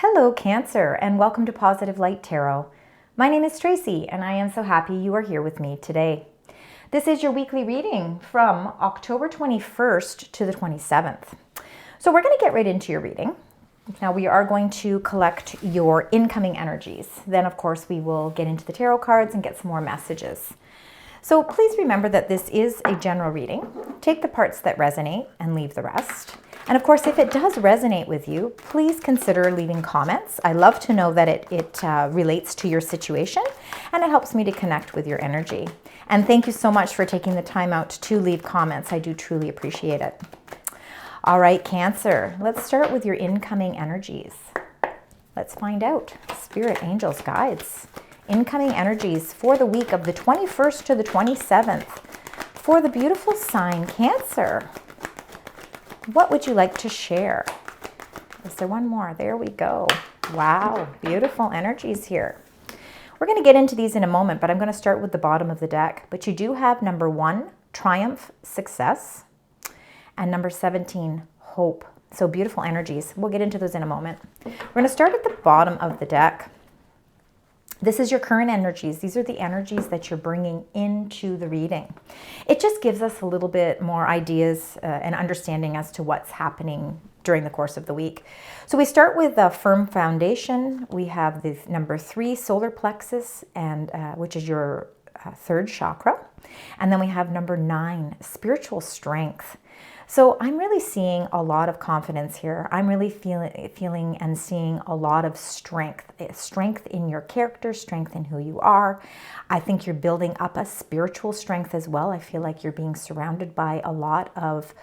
Hello Cancer, and welcome to Positive Light Tarot. My name is Tracy and I am so happy you are here with me today. This is your weekly reading from October 21st to the 27th. So we're going to get right into your reading. Now we are going to collect your incoming energies. Then of course we will get into the tarot cards and get some more messages. So please remember that this is a general reading. Take the parts that resonate and leave the rest. And of course, if it does resonate with you, please consider leaving comments. I love to know that it relates to your situation and it helps me to connect with your energy. And thank you so much for taking the time out to leave comments. I do truly appreciate it. All right, Cancer, let's start with your incoming energies. Let's find out. Spirit, angels, guides. Incoming energies for the week of the 21st to the 27th for the beautiful sign Cancer. What would you like to share? Is there one more? There we go. Wow, beautiful energies here. We're going to get into these in a moment, but I'm going to start with the bottom of the deck. But you do have number 1, triumph, success, and number 17, hope. So beautiful energies. We'll get into those in a moment. We're going to start at the bottom of the deck. This is your current energies. These are the energies that you're bringing into the reading. It just gives us a little bit more ideas and understanding as to what's happening during the course of the week. So we start with a firm foundation. We have the number 3, solar plexus, and which is your third chakra. And then we have number 9, spiritual strength. So I'm really seeing a lot of confidence here. I'm really feeling and seeing a lot of strength in your character, strength in who you are. I think you're building up a spiritual strength as well. I feel like you're being surrounded by a lot of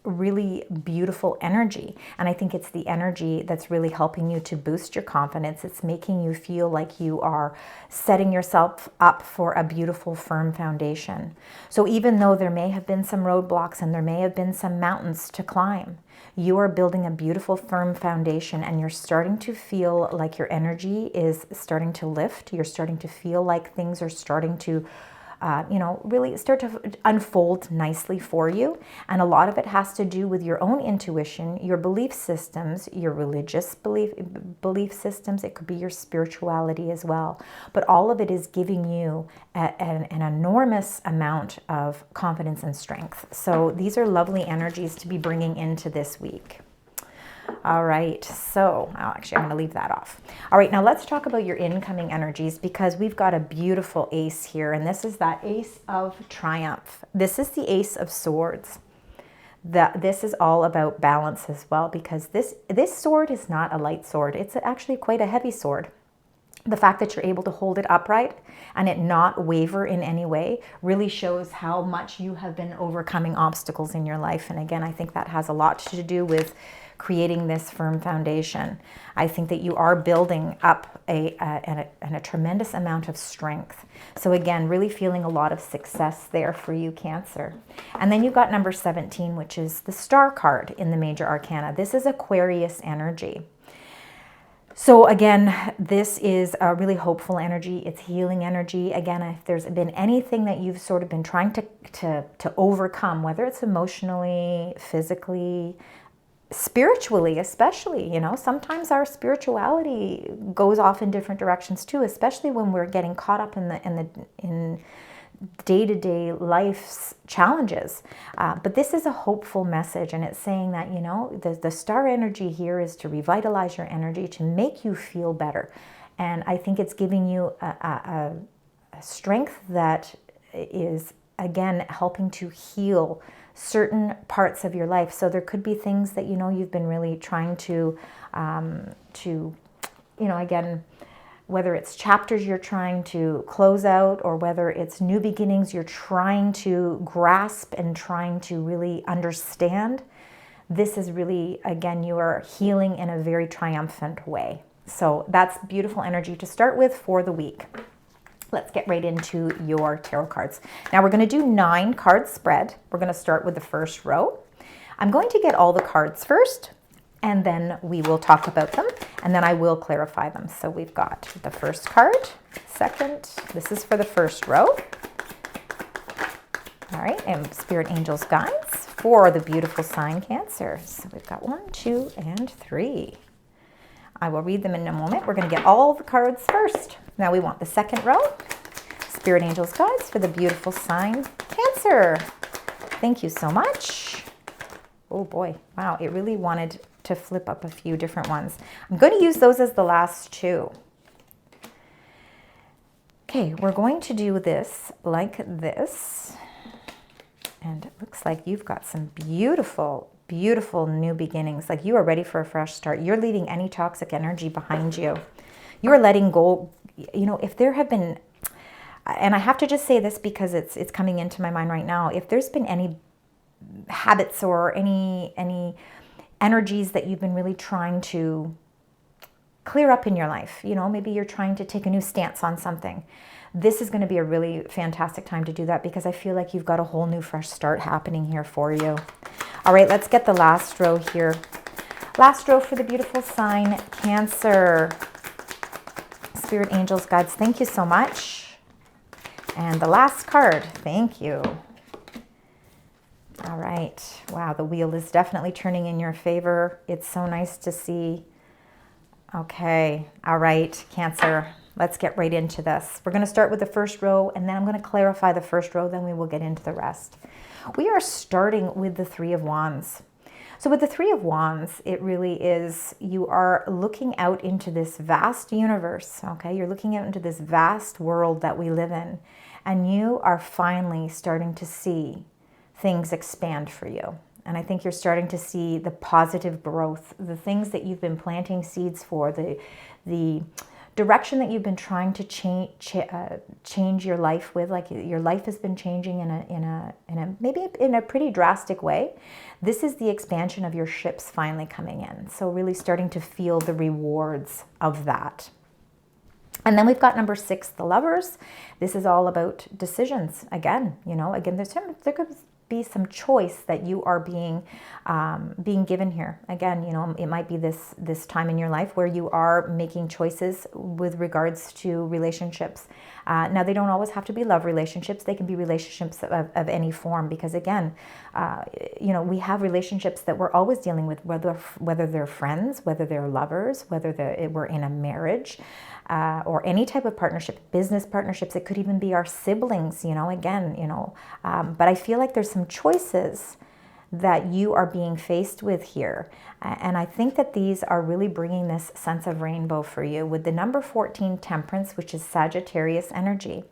really beautiful energy. And I think it's the energy that's really helping you to boost your confidence. It's making you feel like you are setting yourself up for a beautiful, firm foundation. So even though there may have been some roadblocks and there may have been some mountains to climb, you are building a beautiful, firm foundation, and you're starting to feel like your energy is starting to lift. You're starting to feel like things are starting to really start to unfold nicely for you. And a lot of it has to do with your own intuition, your belief systems, your religious belief systems. It could be your spirituality as well. But all of it is giving you an enormous amount of confidence and strength. So these are lovely energies to be bringing into this week. All right, so actually I'm going to leave that off. All right, now let's talk about your incoming energies, because we've got a beautiful ace here, and this is that Ace of Triumph. This is the Ace of Swords. This is all about balance as well, because this sword is not a light sword. It's actually quite a heavy sword. The fact that you're able to hold it upright and it not waver in any way really shows how much you have been overcoming obstacles in your life. And again, I think that has a lot to do with creating this firm foundation. I think that you are building up a tremendous amount of strength. So again, really feeling a lot of success there for you, Cancer. And then you've got number 17, which is the Star card in the Major Arcana. This is Aquarius energy. So again, this is a really hopeful energy. It's healing energy. Again, if there's been anything that you've sort of been trying to overcome, whether it's emotionally, physically, spiritually, especially, sometimes our spirituality goes off in different directions too, especially when we're getting caught up in day-to-day life's challenges. But this is a hopeful message, and it's saying that, the star energy here is to revitalize your energy, to make you feel better. And I think it's giving you a strength that is, again, helping to heal certain parts of your life. So there could be things that, you've been really trying to again, whether it's chapters you're trying to close out, or whether it's new beginnings you're trying to grasp and trying to really understand, this is really, again, you are healing in a very triumphant way. So that's beautiful energy to start with for the week. Let's get right into your tarot cards. Now we're going to do 9 card spread. We're going to start with the first row. I'm going to get all the cards first, and then we will talk about them, and then I will clarify them. So we've got the first card, second. This is for the first row. All right, and Spirit, Angels, Guides for the beautiful sign Cancer. So we've got 1, 2, and 3. I will read them in a moment. We're going to get all the cards first. Now we want the second row. Spirit Angels Guides for the beautiful sign Cancer. Thank you so much. Oh boy, wow, it really wanted to flip up a few different ones. I'm going to use those as the last two. Okay, we're going to do this like this. And it looks like you've got some beautiful, beautiful new beginnings. Like you are ready for a fresh start. You're leaving any toxic energy behind you. You are letting go. You know, if there have been, and I have to just say this because it's coming into my mind right now, if there's been any habits or any energies that you've been really trying to clear up in your life, you know, maybe you're trying to take a new stance on something. This is going to be a really fantastic time to do that because I feel like you've got a whole new fresh start happening here for you. All right, let's get the last row here. Last row for the beautiful sign Cancer. Spirit Angels Guides, thank you so much. And the last card, thank you. All right, wow, the wheel is definitely turning in your favor. It's so nice to see. Okay, all right, Cancer. Let's get right into this. We're going to start with the first row, and then I'm going to clarify the first row, then we will get into the rest. We are starting with the Three of Wands. So with the Three of Wands, it really is, you are looking out into this vast universe, okay? You're looking out into this vast world that we live in, and you are finally starting to see things expand for you. And I think you're starting to see the positive growth, the things that you've been planting seeds for, the direction that you've been trying to change your life with, like your life has been changing in a maybe in a pretty drastic way. This is the expansion of your ships finally coming in. So really starting to feel the rewards of that. And then we've got number 6, the Lovers. This is all about decisions. Again, you know, again, there could be some choice that you are being given here. Again, you know, it might be this time in your life where you are making choices with regards to relationships. Now, they don't always have to be love relationships. They can be relationships of any form because, again, you know, we have relationships that we're always dealing with, whether they're friends, whether they're lovers, whether we're in a marriage, or any type of partnership, business partnerships. It could even be our siblings, you know, again, you know. But I feel like there's some choices that you are being faced with here. And I think that these are really bringing this sense of rainbow for you. With the number 14, Temperance, which is Sagittarius energy,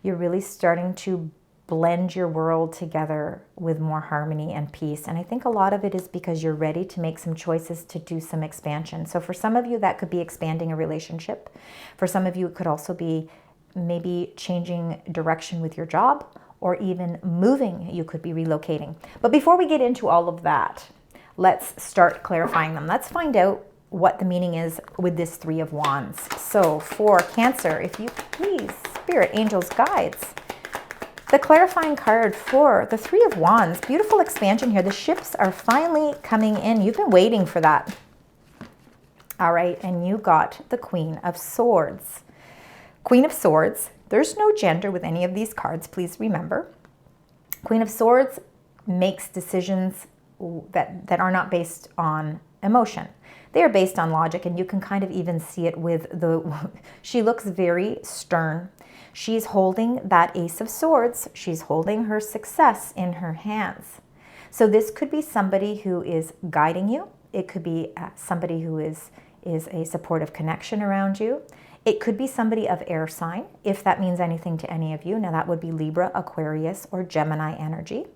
you're really starting to blend your world together with more harmony and peace. And I think a lot of it is because you're ready to make some choices to do some expansion. So for some of you, that could be expanding a relationship. For some of you, it could also be maybe changing direction with your job or even moving. You could be relocating. But before we get into all of that, let's start clarifying them. Let's find out what the meaning is with this Three of Wands. So for Cancer, if you please, Spirit, Angels, Guides, the clarifying card for the Three of Wands, beautiful expansion here. The ships are finally coming in. You've been waiting for that. All right, and you got the Queen of Swords. Queen of Swords, there's no gender with any of these cards, please remember. Queen of Swords makes decisions that are not based on emotion. They are based on logic, and you can kind of even see it with she looks very stern. She's holding that Ace of Swords. She's holding her success in her hands. So this could be somebody who is guiding you. It could be somebody who is a supportive connection around you. It could be somebody of air sign, if that means anything to any of you. Now that would be Libra, Aquarius, or Gemini energy.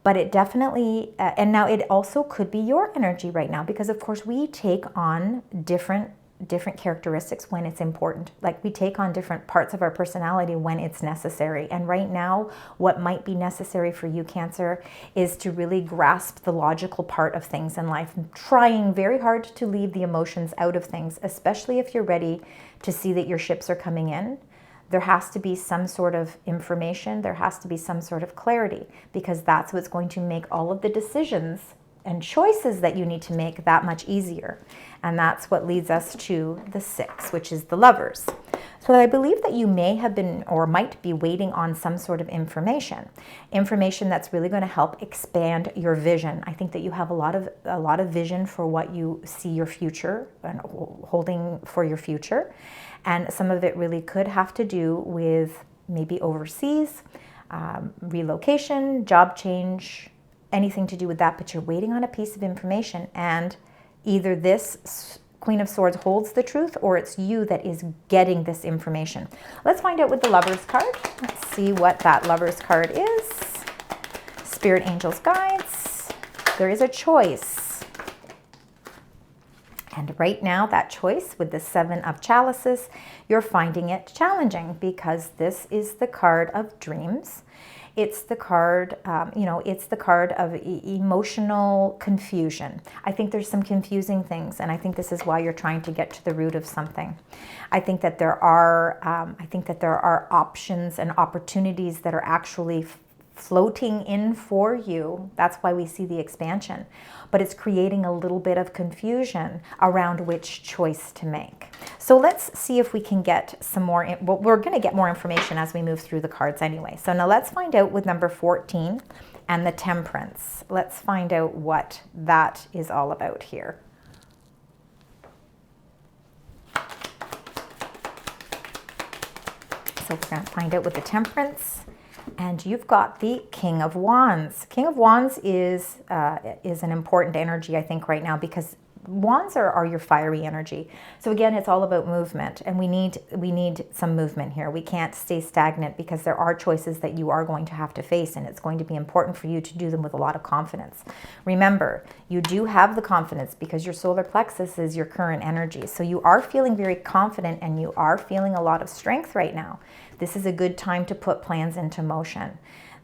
But it definitely, and now it also could be your energy right now, because of course we take on different characteristics when it's important. Like we take on different parts of our personality when it's necessary. And right now, what might be necessary for you, Cancer, is to really grasp the logical part of things in life, trying very hard to leave the emotions out of things, especially if you're ready to see that your ships are coming in. There has to be some sort of information. There has to be some sort of clarity, because that's what's going to make all of the decisions and choices that you need to make that much easier. And that's what leads us to the 6, which is the Lovers. So I believe that you may have been or might be waiting on some sort of information that's really going to help expand your vision. I think that you have a lot of vision for what you see your future and holding for your future. And some of it really could have to do with maybe overseas, relocation, job change, anything to do with that, but you're waiting on a piece of information, and either this Queen of Swords holds the truth or it's you that is getting this information. Let's find out with the Lover's card. Let's see what that Lover's card is. Spirit, angels, guides. There is a choice. And right now, that choice with the Seven of Chalices, you're finding it challenging because this is the card of dreams. It's the card, it's the card of emotional confusion. I think there's some confusing things, and I think this is why you're trying to get to the root of something. I think that there are options and opportunities that are actually floating in for you. That's why we see the expansion. But it's creating a little bit of confusion around which choice to make. So let's see if we can get some more, we're going to get more information as we move through the cards anyway. So now let's find out with number 14 and the Temperance. Let's find out what that is all about here. So we're going to find out with the Temperance. And you've got the King of Wands. King of Wands is an important energy, I think, right now, because Wands are your fiery energy. So again, it's all about movement, and we need some movement here. We can't stay stagnant because there are choices that you are going to have to face, and it's going to be important for you to do them with a lot of confidence. Remember, you do have the confidence because your solar plexus is your current energy. So you are feeling very confident and you are feeling a lot of strength right now. This is a good time to put plans into motion.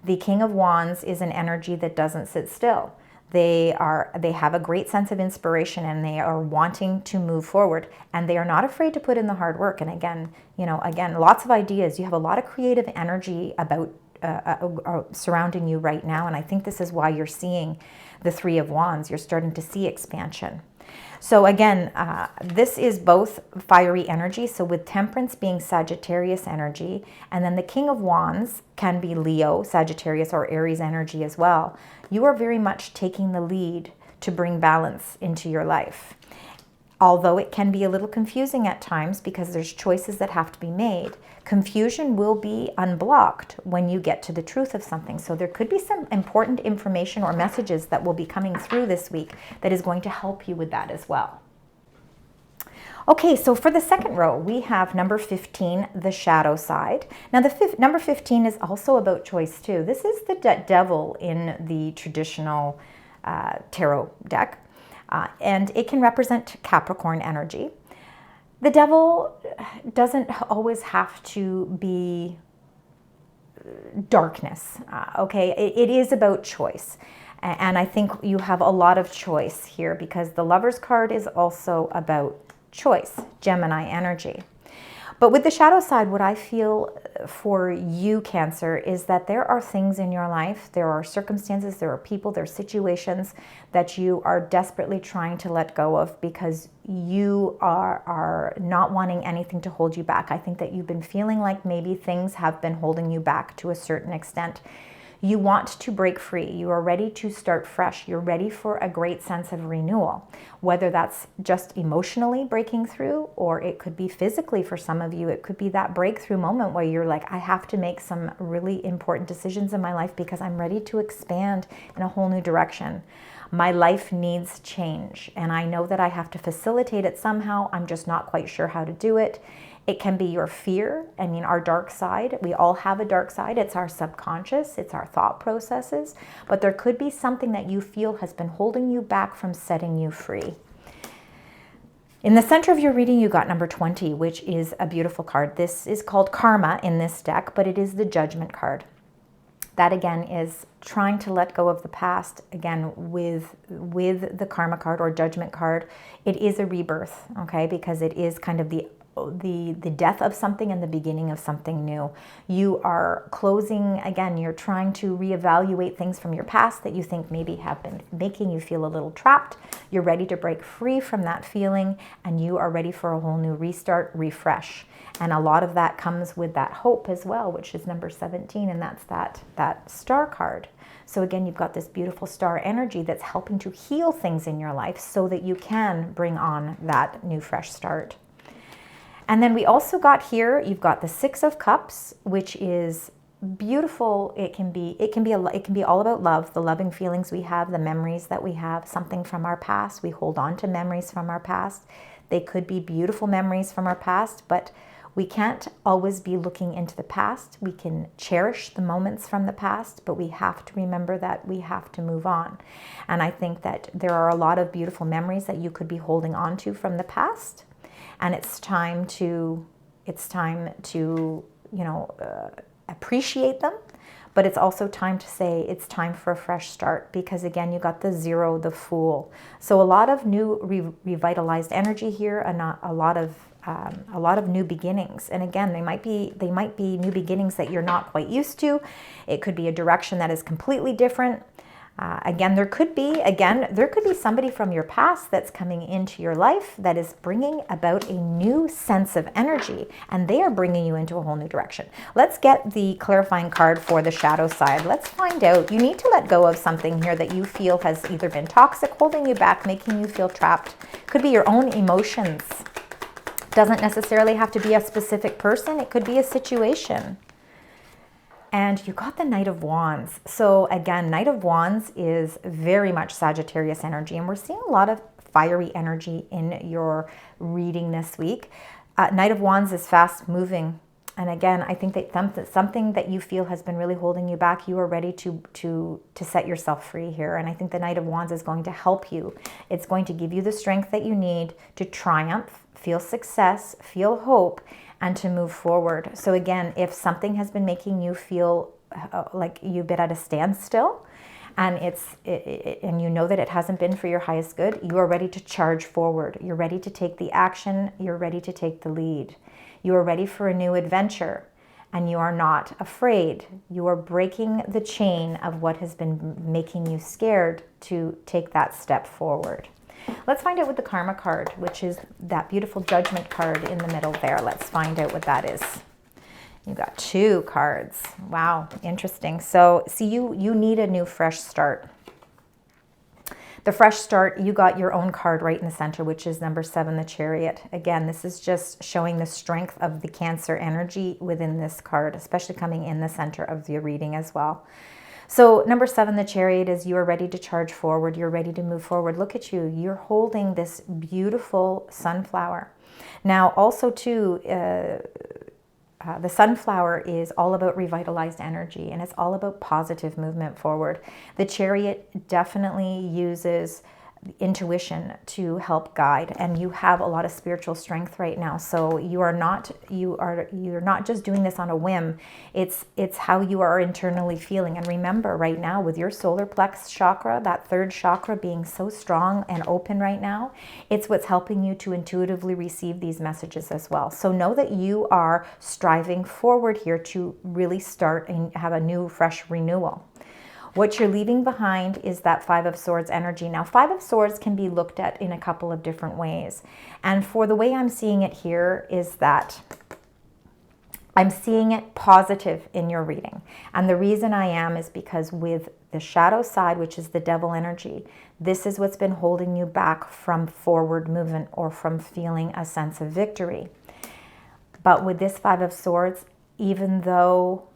The King of Wands is an energy that doesn't sit still. They have a great sense of inspiration, and they are wanting to move forward, and they are not afraid to put in the hard work. And again, lots of ideas. You have a lot of creative energy about surrounding you right now, and I think this is why you're seeing the Three of Wands. You're starting to see expansion. So again, this is both fiery energy. So with Temperance being Sagittarius energy, and then the King of Wands can be Leo, Sagittarius, or Aries energy as well. You are very much taking the lead to bring balance into your life. Although it can be a little confusing at times because there's choices that have to be made, confusion will be unblocked when you get to the truth of something. So there could be some important information or messages that will be coming through this week that is going to help you with that as well. Okay, so for the second row, we have number 15, the shadow side. Now, number 15 is also about choice too. This is the devil in the traditional tarot deck. And it can represent Capricorn energy. The devil doesn't always have to be darkness, okay? It is about choice. And I think you have a lot of choice here because the Lover's card is also about choice, Gemini energy. But with the shadow side, what I feel for you, Cancer, is that there are things in your life, there are circumstances, there are people, there are situations that you are desperately trying to let go of because you are not wanting anything to hold you back. I think that you've been feeling like maybe things have been holding you back to a certain extent. You want to break free. You are ready to start fresh. You're ready for a great sense of renewal, whether that's just emotionally breaking through or it could be physically for some of you. It could be that breakthrough moment where you're like, I have to make some really important decisions in my life because I'm ready to expand in a whole new direction. My life needs change, and I know that I have to facilitate it somehow. I'm just not quite sure how to do it. It can be your fear, our dark side. We all have a dark side. It's our subconscious, it's our thought processes, but there could be something that you feel has been holding you back from setting you free. In the center of your reading, you got number 20, which is a beautiful card. This is called Karma in this deck, but it is the Judgment card. That again is trying to let go of the past. Again, with the Karma card or Judgment card, it is a rebirth, okay? Because it is kind of the the death of something and the beginning of something new. You are closing, again, you're trying to reevaluate things from your past that you think maybe have been making you feel a little trapped. You're ready to break free from that feeling, and you are ready for a whole new restart, refresh. And a lot of that comes with that hope as well, which is number 17, and that's that star card. So again, you've got this beautiful star energy that's helping to heal things in your life so that you can bring on that new fresh start. And then we also got here, you've got the 6 of Cups, which is beautiful. It can be all about love, the loving feelings we have, the memories that we have, something from our past. We hold on to memories from our past. They could be beautiful memories from our past, but we can't always be looking into the past. We can cherish the moments from the past, but we have to remember that we have to move on. And I think that there are a lot of beautiful memories that you could be holding on to from the past. And it's time to appreciate them. But it's also time to say it's time for a fresh start, because again, you got the 0, the Fool. So a lot of new revitalized energy here, and a lot of new beginnings. And again, they might be new beginnings that you're not quite used to. It could be a direction that is completely different. Again, there could be somebody from your past that's coming into your life that is bringing about a new sense of energy, and they are bringing you into a whole new direction. Let's get the clarifying card for the shadow side. Let's find out. You need to let go of something here that you feel has either been toxic, holding you back, making you feel trapped. Could be your own emotions. Doesn't necessarily have to be a specific person. It could be a situation. And you got the Knight of Wands. So again, Knight of Wands is very much Sagittarius energy, and we're seeing a lot of fiery energy in your reading this week. Knight of Wands is fast moving. And again, I think that something that you feel has been really holding you back, you are ready to set yourself free here. And I think the Knight of Wands is going to help you. It's going to give you the strength that you need to triumph, feel success, feel hope, and to move forward. So again, if something has been making you feel like you've been at a standstill, and and you know that it hasn't been for your highest good, you are ready to charge forward. You're ready to take the action. You're ready to take the lead. You are ready for a new adventure, and you are not afraid. You are breaking the chain of what has been making you scared to take that step forward. Let's find out with the Karma card, which is that beautiful Judgment card in the middle there. Let's find out what that is. You got 2 cards. Wow, interesting. So see, you need a new fresh start. The fresh start, you got your own card right in the center, which is number 7, the Chariot. Again, this is just showing the strength of the Cancer energy within this card, especially coming in the center of your reading as well. So number 7, the Chariot, is you are ready to charge forward. You're ready to move forward. Look at you. You're holding this beautiful sunflower. Now, also too, the sunflower is all about revitalized energy, and it's all about positive movement forward. The Chariot definitely uses intuition to help guide, and you have a lot of spiritual strength right now. So you're not just doing this on a whim. It's how you are internally feeling. And remember, right now with your solar plex chakra, that 3rd chakra being so strong and open right now, it's what's helping you to intuitively receive these messages as well. So know that you are striving forward here to really start and have a new fresh renewal. What you're leaving behind is that 5 of Swords energy. Now, 5 of Swords can be looked at in a couple of different ways. And for the way I'm seeing it here is that I'm seeing it positive in your reading. And the reason I am is because with the shadow side, which is the Devil energy, this is what's been holding you back from forward movement or from feeling a sense of victory. But with this 5 of Swords, even though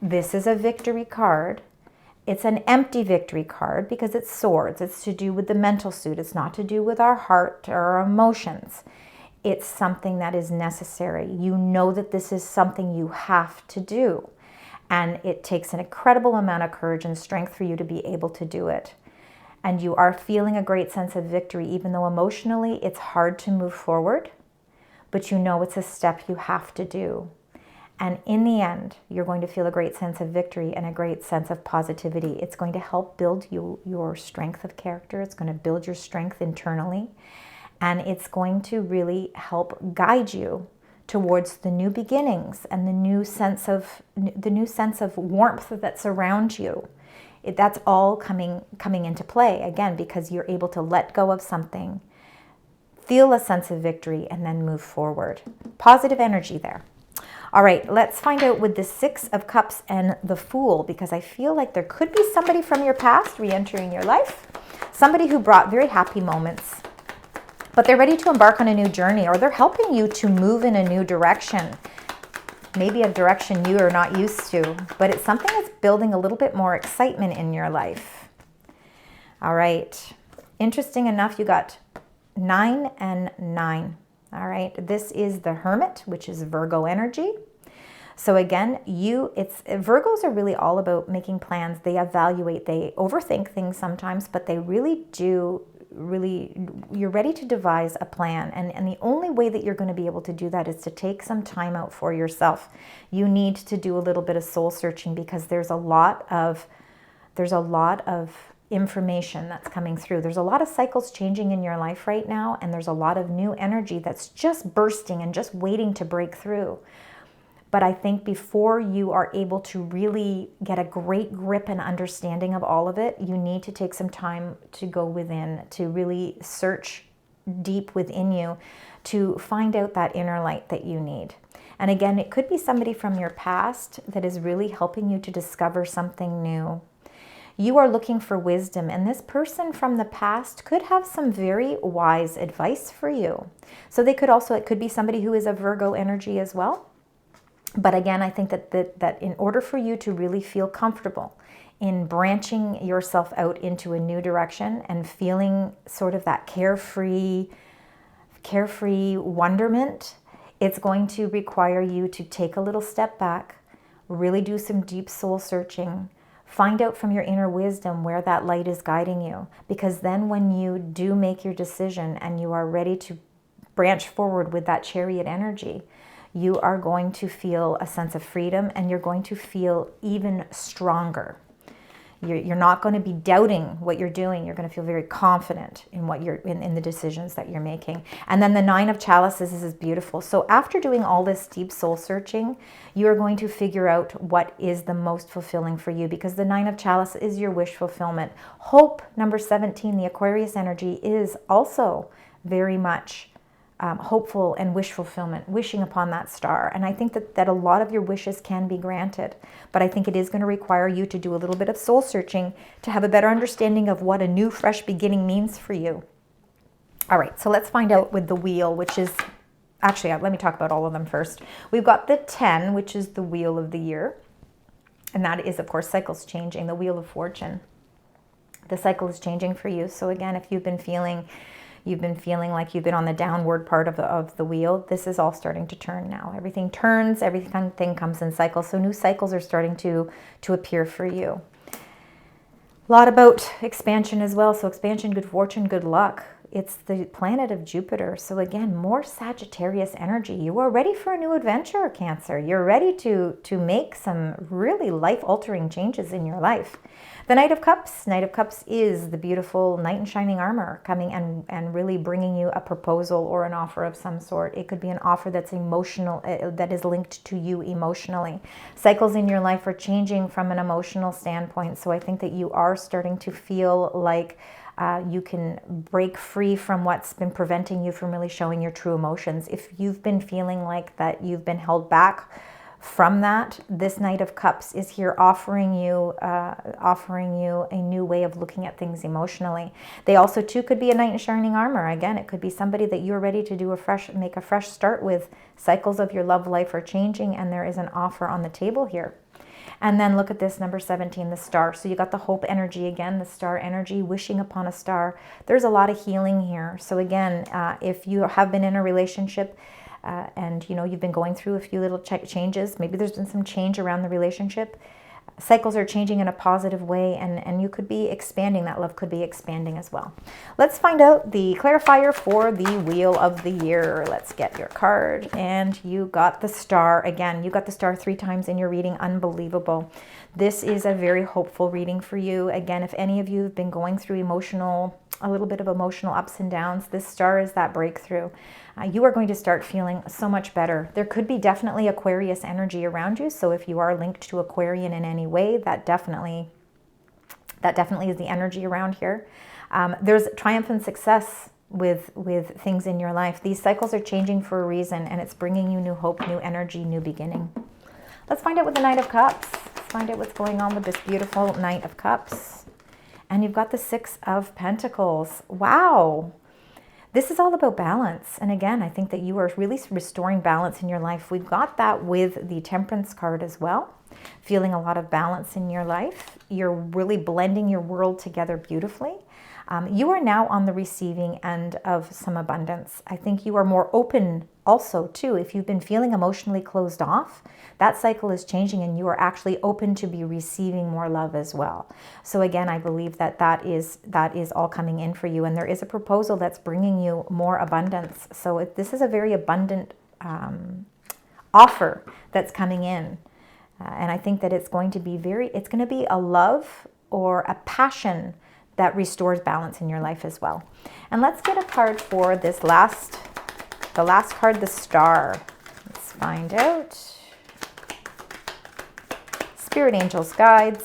this is a victory card, it's an empty victory card because it's swords. It's to do with the mental suit. It's not to do with our heart or our emotions. It's something that is necessary. You know that this is something you have to do. And it takes an incredible amount of courage and strength for you to be able to do it. And you are feeling a great sense of victory, even though emotionally it's hard to move forward. But you know it's a step you have to do. And in the end, you're going to feel a great sense of victory and a great sense of positivity. It's going to help build your strength of character. It's going to build your strength internally. And it's going to really help guide you towards the new beginnings and the new sense of warmth that's around you. That's all coming into play, again, because you're able to let go of something, feel a sense of victory, and then move forward. Positive energy there. All right, let's find out with the Six of Cups and the Fool, because I feel like there could be somebody from your past re-entering your life, somebody who brought very happy moments, but they're ready to embark on a new journey, or they're helping you to move in a new direction. Maybe a direction you are not used to, but it's something that's building a little bit more excitement in your life. All right, interesting enough, you got 9 and 9. All right, this is the Hermit, which is Virgo energy. So again, Virgos are really all about making plans. They evaluate, they overthink things sometimes, but they really do, you're ready to devise a plan. And the only way that you're going to be able to do that is to take some time out for yourself. You need to do a little bit of soul searching, because there's a lot of information that's coming through. There's a lot of cycles changing in your life right now, and there's a lot of new energy that's just bursting and just waiting to break through. But I think before you are able to really get a great grip and understanding of all of it, you need to take some time to go within, to really search deep within you to find out that inner light that you need. And again, it could be somebody from your past that is really helping you to discover something new. You are looking for wisdom, and this person from the past could have some very wise advice for you. So it could be somebody who is a Virgo energy as well. But again, I think that in order for you to really feel comfortable in branching yourself out into a new direction and feeling sort of that carefree wonderment, it's going to require you to take a little step back, really do some deep soul searching, find out from your inner wisdom where that light is guiding you. Because then when you do make your decision and you are ready to branch forward with that Chariot energy, you are going to feel a sense of freedom, and you're going to feel even stronger. You're not going to be doubting what you're doing. You're going to feel very confident in what you're in the decisions that you're making. And then the Nine of Chalices is beautiful. So after doing all this deep soul searching, you are going to figure out what is the most fulfilling for you, because the Nine of Chalice is your wish fulfillment. Hope, number 17, the Aquarius energy, is also very much hopeful and wish fulfillment, wishing upon that star. And I think that a lot of your wishes can be granted, but I think it is going to require you to do a little bit of soul searching to have a better understanding of what a new, fresh beginning means for you. All right, so let's find out with the Wheel, which is, actually, let me talk about all of them first. We've got the 10, which is the Wheel of the Year. And that is, of course, cycles changing, the Wheel of Fortune. The cycle is changing for you. So again, if you've been feeling like you've been on the downward part of the wheel, this is all starting to turn now. Everything turns, everything comes in cycles. So new cycles are starting to appear for you. A lot about expansion as well. So expansion, good fortune, good luck. It's the planet of Jupiter. So again, more Sagittarius energy. You are ready for a new adventure, Cancer. You're ready to make some really life-altering changes in your life. The Knight of Cups. Knight of Cups is the beautiful knight in shining armor, coming and really bringing you a proposal or an offer of some sort. It could be an offer that's emotional, that is linked to you emotionally. Cycles in your life are changing from an emotional standpoint. So I think that you are starting to feel like you can break free from what's been preventing you from really showing your true emotions. If you've been feeling like that you've been held back from that, this Knight of Cups is here offering you a new way of looking at things emotionally. They also too could be a knight in shining armor. Again, it could be somebody that you're ready to do make a fresh start with. Cycles of your love life are changing, and there is an offer on the table here. And then look at this, number 17, the Star. So you got the hope energy again, the star energy, wishing upon a star. There's a lot of healing here. So again, if you have been in a relationship and you've been going through a few little changes, maybe there's been some change around the relationship, cycles are changing in a positive way, and you could be expanding. That love could be expanding as well. Let's find out the clarifier for the Wheel of the Year. Let's get your card. And you got the Star. Again, you got the Star 3 times in your reading. Unbelievable. This is a very hopeful reading for you. Again, if any of you have been going through emotional a little bit of emotional ups and downs. This star is that breakthrough. You are going to start feeling so much better. There could be definitely Aquarius energy around you. So if you are linked to Aquarian in any way, that definitely is the energy around here. There's triumph and success with things in your life. These cycles are changing for a reason, and it's bringing you new hope, new energy, new beginning. Let's find out with the Knight of Cups. Let's find out what's going on with this beautiful Knight of Cups. And you've got the Six of Pentacles. Wow. This is all about balance. And again, I think that you are really restoring balance in your life. We've got that with the Temperance card as well. Feeling a lot of balance in your life. You're really blending your world together beautifully. You are now on the receiving end of some abundance. I think you are more open also too. If you've been feeling emotionally closed off, that cycle is changing and you are actually open to be receiving more love as well. So again, I believe that is all coming in for you, and there is a proposal that's bringing you more abundance. So this is a very abundant offer that's coming in. And I think that it's going to be a love or a passion that restores balance in your life as well. And let's get a card for the last card, the Star. Let's find out. Spirit, angels, guides,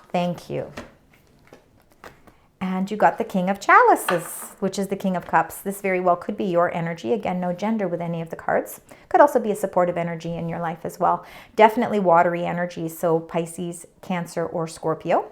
thank you. And you got the King of Chalices, which is the King of Cups. This very well could be your energy. Again, no gender with any of the cards. Could also be a supportive energy in your life as well. Definitely watery energy, so Pisces, Cancer, or Scorpio.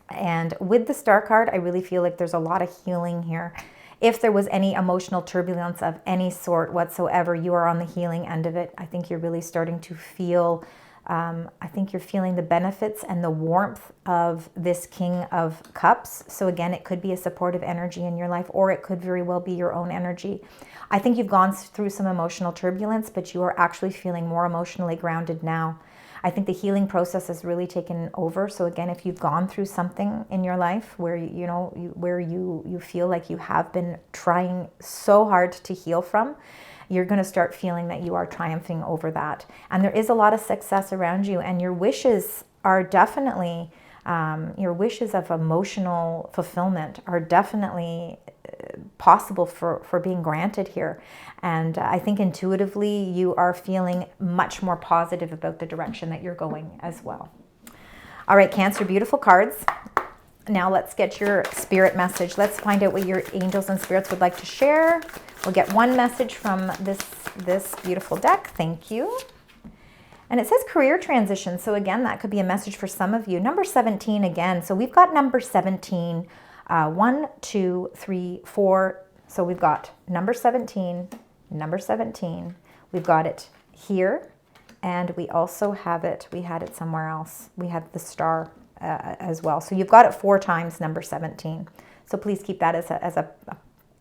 And with the Star card, I really feel like there's a lot of healing here. If there was any emotional turbulence of any sort whatsoever, you are on the healing end of it. I think you're really starting to feel, I think you're feeling the benefits and the warmth of this King of Cups. So again, it could be a supportive energy in your life, or it could very well be your own energy. I think you've gone through some emotional turbulence, but you are actually feeling more emotionally grounded now. I think the healing process has really taken over. So again, if you've gone through something in your life where you feel like you have been trying so hard to heal from, you're going to start feeling that you are triumphing over that. And there is a lot of success around you, and your wishes are definitely, your wishes of emotional fulfillment are definitely possible for being granted here. And I think intuitively you are feeling much more positive about the direction that you're going as well. All right, Cancer, beautiful cards. Now let's get your spirit message. Let's find out what your angels and spirits would like to share. We'll get one message from this beautiful deck. Thank you. And it says career transition. So again, that could be a message for some of you. Number 17 again. So we've got number 17. 1, 2, 3, 4. So we've got number 17, number 17. We've got it here, and we also have it, we had it somewhere else. We had the Star as well. So you've got it 4 times, number 17. So please keep that as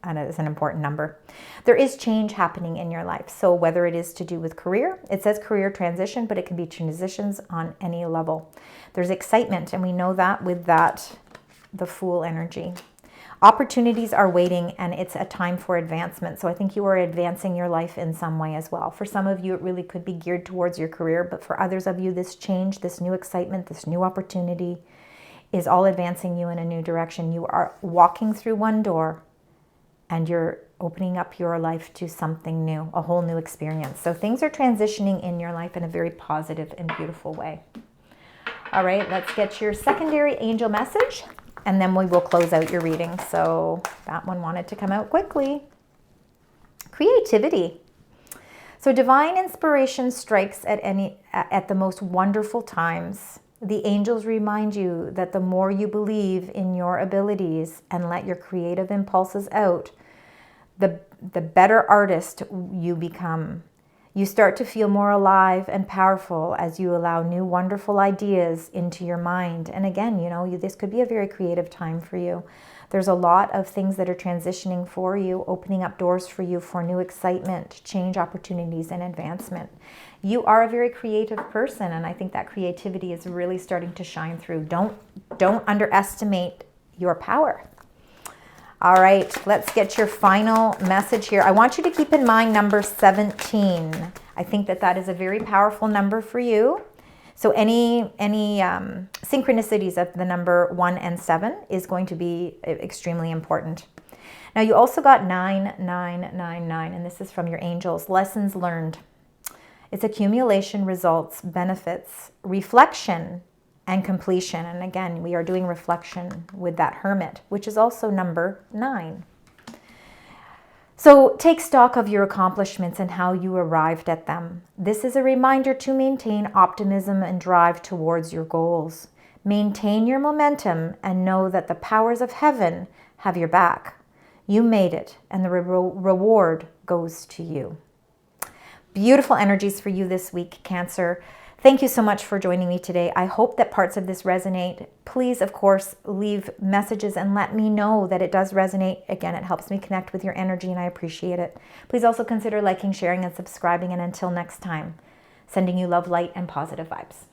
an important number. There is change happening in your life. So whether it is to do with career, it says career transition, but it can be transitions on any level. There's excitement, and we know that with the Fool energy. Opportunities are waiting, and it's a time for advancement. So I think you are advancing your life in some way as well. For some of you, it really could be geared towards your career, but for others of you, this change, this new excitement, this new opportunity is all advancing you in a new direction. You are walking through one door and you're opening up your life to something new, a whole new experience. So things are transitioning in your life in a very positive and beautiful way. All right, let's get your secondary angel message, and then we will close out your reading. So that one wanted to come out quickly. Creativity. So divine inspiration strikes at the most wonderful times. The angels remind you that the more you believe in your abilities and let your creative impulses out, the better artist you become. You start to feel more alive and powerful as you allow new wonderful ideas into your mind. And again, this could be a very creative time for you. There's a lot of things that are transitioning for you, opening up doors for you for new excitement, change opportunities, and advancement. You are a very creative person, and I think that creativity is really starting to shine through. Don't underestimate your power. All right, let's get your final message here. I want you to keep in mind number 17. I think that is a very powerful number for you. So any synchronicities of the number 1 and 7 is going to be extremely important. Now you also got 9999, and this is from your angels. Lessons learned. It's accumulation, results, benefits, reflection, and completion. And again, we are doing reflection with that Hermit, which is also number 9. So take stock of your accomplishments and how you arrived at them. This is a reminder to maintain optimism and drive towards your goals. Maintain your momentum and know that the powers of heaven have your back. You made it, and the reward goes to you. Beautiful energies for you this week, Cancer. Thank you so much for joining me today. I hope that parts of this resonate. Please, of course, leave messages and let me know that it does resonate. Again, it helps me connect with your energy and I appreciate it. Please also consider liking, sharing, and subscribing. And until next time, sending you love, light, and positive vibes.